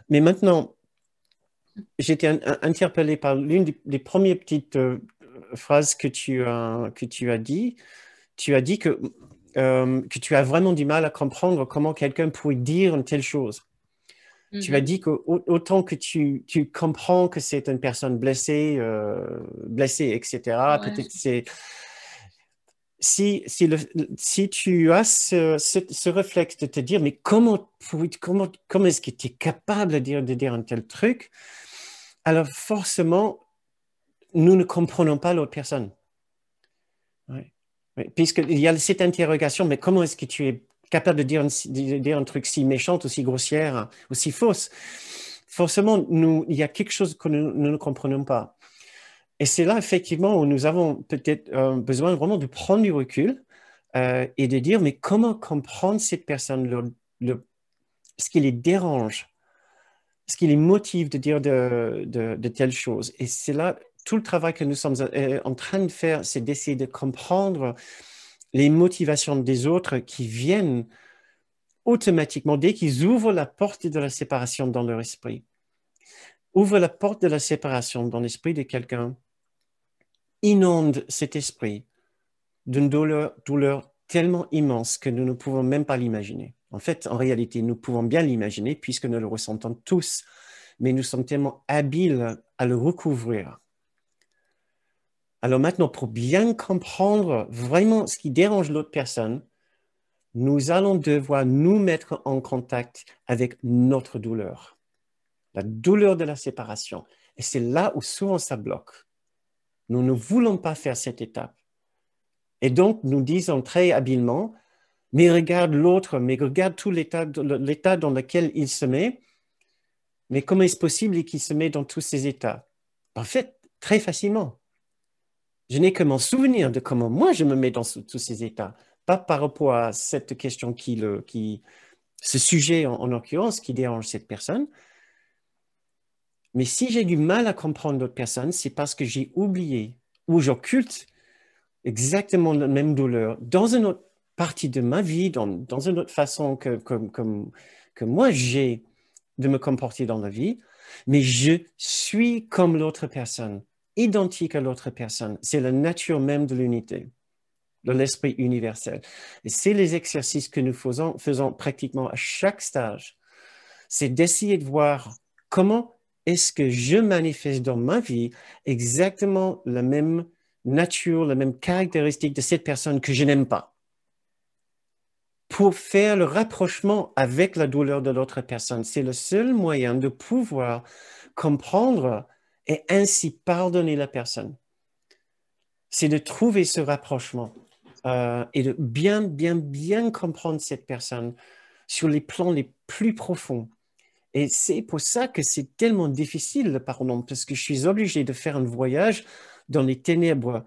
Mais maintenant, j'étais interpellé par l'une des premières petites phrases que tu as dit. Tu as dit que tu as vraiment du mal à comprendre comment quelqu'un pourrait dire une telle chose. Tu as Mhm. dit qu'autant que tu comprends que c'est une personne blessée, blessée, etc., Ouais. peut-être c'est... Si tu as ce réflexe de te dire, mais comment est-ce que tu es capable de dire un tel truc? Alors forcément, nous ne comprenons pas l'autre personne. Ouais. Ouais. Puisqu'il y a cette interrogation, mais comment est-ce que tu es capable de dire un truc si méchant, aussi grossière, aussi fausse? Forcément, il y a quelque chose que nous ne comprenons pas. Et c'est là, effectivement, où nous avons peut-être besoin vraiment de prendre du recul et de dire, mais comment comprendre cette personne, ce qui les dérange, ce qui les motive de dire de telles choses. Et c'est là, tout le travail que nous sommes en train de faire, c'est d'essayer de comprendre les motivations des autres qui viennent automatiquement dès qu'ils ouvrent la porte de la séparation dans leur esprit. Ouvrent la porte de la séparation dans l'esprit de quelqu'un, inonde cet esprit d'une douleur tellement immense que nous ne pouvons même pas l'imaginer. En fait, en réalité, nous pouvons bien l'imaginer puisque nous le ressentons tous, mais nous sommes tellement habiles à le recouvrir. Alors maintenant, pour bien comprendre vraiment ce qui dérange l'autre personne, nous allons devoir nous mettre en contact avec notre douleur, la douleur de la séparation. Et c'est là où souvent ça bloque. Nous ne voulons pas faire cette étape. Et donc, nous disons très habilement, mais regarde l'autre, mais regarde tout l'état dans lequel il se met, mais comment est-ce possible qu'il se met dans tous ces états? En fait, très facilement. Je n'ai que mon souvenir de comment moi je me mets dans tous ces états, pas par rapport à cette question ce sujet en l'occurrence qui dérange cette personne. Mais si j'ai du mal à comprendre d'autres personnes, c'est parce que j'ai oublié ou j'occulte exactement la même douleur dans une autre partie de ma vie, dans une autre façon que moi j'ai de me comporter dans la vie, mais je suis comme l'autre personne, identique à l'autre personne. C'est la nature même de l'unité, de l'esprit universel. Et c'est les exercices que nous faisons pratiquement à chaque stage. C'est d'essayer de voir comment est-ce que je manifeste dans ma vie exactement la même nature, la même caractéristique de cette personne que je n'aime pas, pour faire le rapprochement avec la douleur de l'autre personne. C'est le seul moyen de pouvoir comprendre et ainsi pardonner la personne. C'est de trouver ce rapprochement et de bien comprendre cette personne sur les plans les plus profonds. Et c'est pour ça que c'est tellement difficile le pardon, parce que je suis obligé de faire un voyage dans les ténèbres,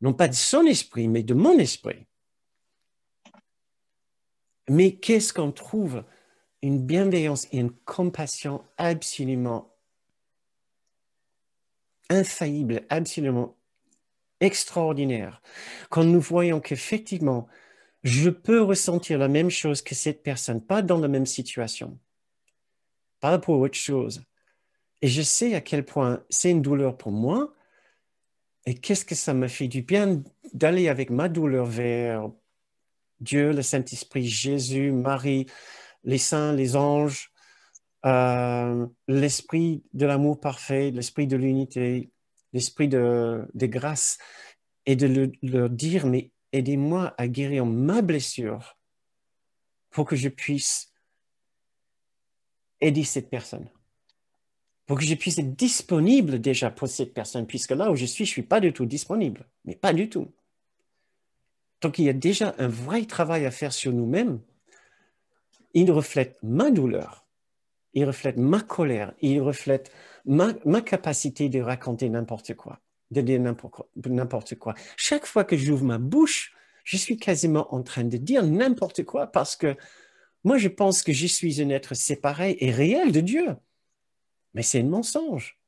non pas de son esprit, mais de mon esprit. Mais qu'est-ce qu'on trouve? Une bienveillance et une compassion absolument infaillible, absolument extraordinaire. Quand nous voyons qu'effectivement, je peux ressentir la même chose que cette personne, pas dans la même situation, pas pour autre chose. Et je sais à quel point c'est une douleur pour moi. Et qu'est-ce que ça me fait du bien d'aller avec ma douleur vers Dieu, le Saint-Esprit, Jésus, Marie, les saints, les anges, l'esprit de l'amour parfait, l'esprit de l'unité, l'esprit de grâce, et de leur dire, mais aidez-moi à guérir ma blessure pour que je puisse aider cette personne, pour que je puisse être disponible déjà pour cette personne, puisque là où je suis pas du tout disponible, mais pas du tout. Donc il y a déjà un vrai travail à faire sur nous-mêmes. Il reflète ma douleur, il reflète ma colère, il reflète ma capacité de raconter n'importe quoi, de dire n'importe quoi. Chaque fois que j'ouvre ma bouche, je suis quasiment en train de dire n'importe quoi parce que moi, je pense que je suis un être séparé et réel de Dieu. Mais c'est un mensonge.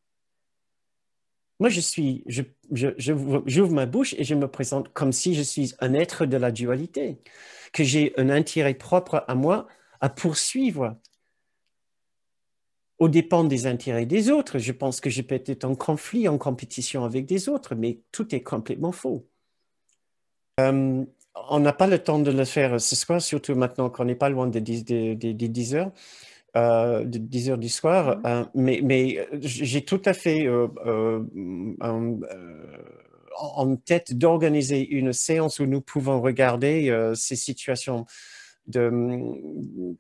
Moi, j'ouvre ma bouche et je me présente comme si je suis un être de la dualité, que j'ai un intérêt propre à moi à poursuivre. au dépend des intérêts des autres. Je pense que je peux être en conflit, en compétition avec des autres, mais tout est complètement faux. On n'a pas le temps de le faire ce soir, surtout maintenant qu'on n'est pas loin des 10 heures. De 10 heures du soir, mais j'ai tout à fait en tête d'organiser une séance où nous pouvons regarder ces situations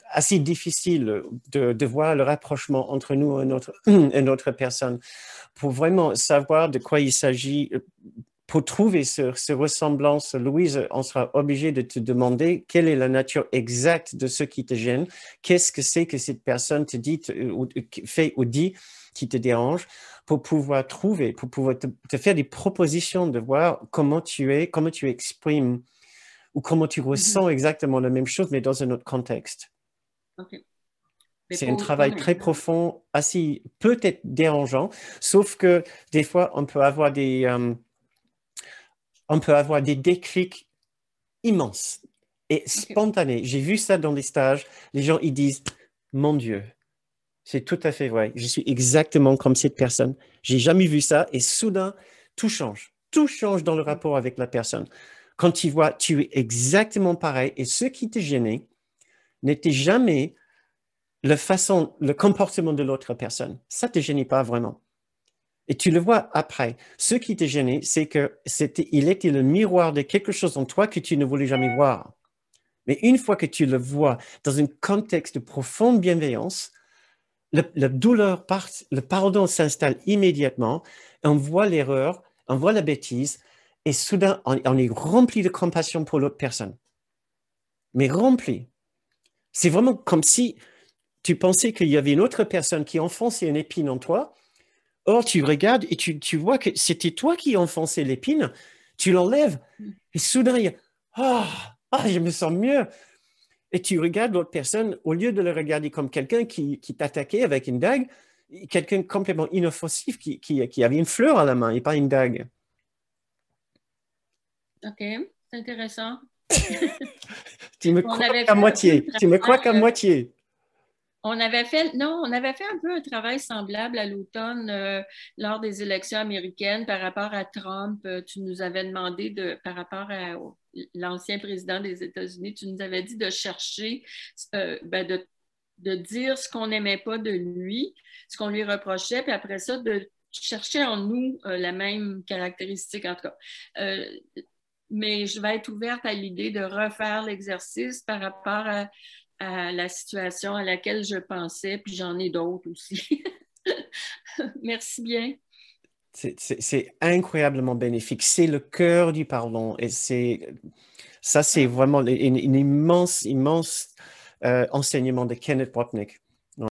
assez difficiles de voir le rapprochement entre nous et notre personne pour vraiment savoir de quoi il s'agit. Pour trouver ce ressemblance, Louise, on sera obligé de te demander quelle est la nature exacte de ce qui te gêne, qu'est-ce que c'est que cette personne te dit, ou fait ou dit qui te dérange, pour pouvoir trouver, pour pouvoir te faire des propositions de voir comment tu es, comment tu exprimes, ou comment tu ressens exactement la même chose, mais dans un autre contexte. OK. C'est un travail très profond, assez peut-être dérangeant, sauf que des fois, on peut avoir des déclics immenses et spontanés. J'ai vu ça dans des stages. Les gens, ils disent, mon Dieu, c'est tout à fait vrai. Je suis exactement comme cette personne. J'ai jamais vu ça et soudain, tout change. Tout change dans le rapport avec la personne. Quand tu vois, tu es exactement pareil et ce qui te gênait n'était jamais le comportement de l'autre personne. Ça ne te gênait pas vraiment. Et tu le vois après. Ce qui te gênait, c'est qu'il était le miroir de quelque chose en toi que tu ne voulais jamais voir. Mais une fois que tu le vois dans un contexte de profonde bienveillance, la douleur part, le pardon s'installe immédiatement, on voit l'erreur, on voit la bêtise, et soudain, on est rempli de compassion pour l'autre personne. Mais rempli. C'est vraiment comme si tu pensais qu'il y avait une autre personne qui enfonçait une épine en toi. Or, tu regardes et tu vois que c'était toi qui enfonçais l'épine, tu l'enlèves, et soudain, je me sens mieux. Et tu regardes l'autre personne, au lieu de le regarder comme quelqu'un qui t'attaquait avec une dague, quelqu'un complètement inoffensif qui avait une fleur à la main et pas une dague. OK, c'est intéressant. Tu me On crois avait qu'à fait un peu le moitié. Tu me crois qu'à travail. moitié. Non, on avait fait un peu un travail semblable à l'automne lors des élections américaines par rapport à Trump. Tu nous avais demandé par rapport à l'ancien président des États-Unis, tu nous avais dit de chercher, de dire ce qu'on n'aimait pas de lui, ce qu'on lui reprochait, puis après ça, de chercher en nous la même caractéristique, en tout cas. Euh, mais je vais être ouverte à l'idée de refaire l'exercice par rapport à la situation à laquelle je pensais, puis j'en ai d'autres aussi. Merci bien. C'est incroyablement bénéfique. C'est le cœur du pardon. Et ça, c'est Ah, vraiment une immense enseignement de Kenneth Wapnick.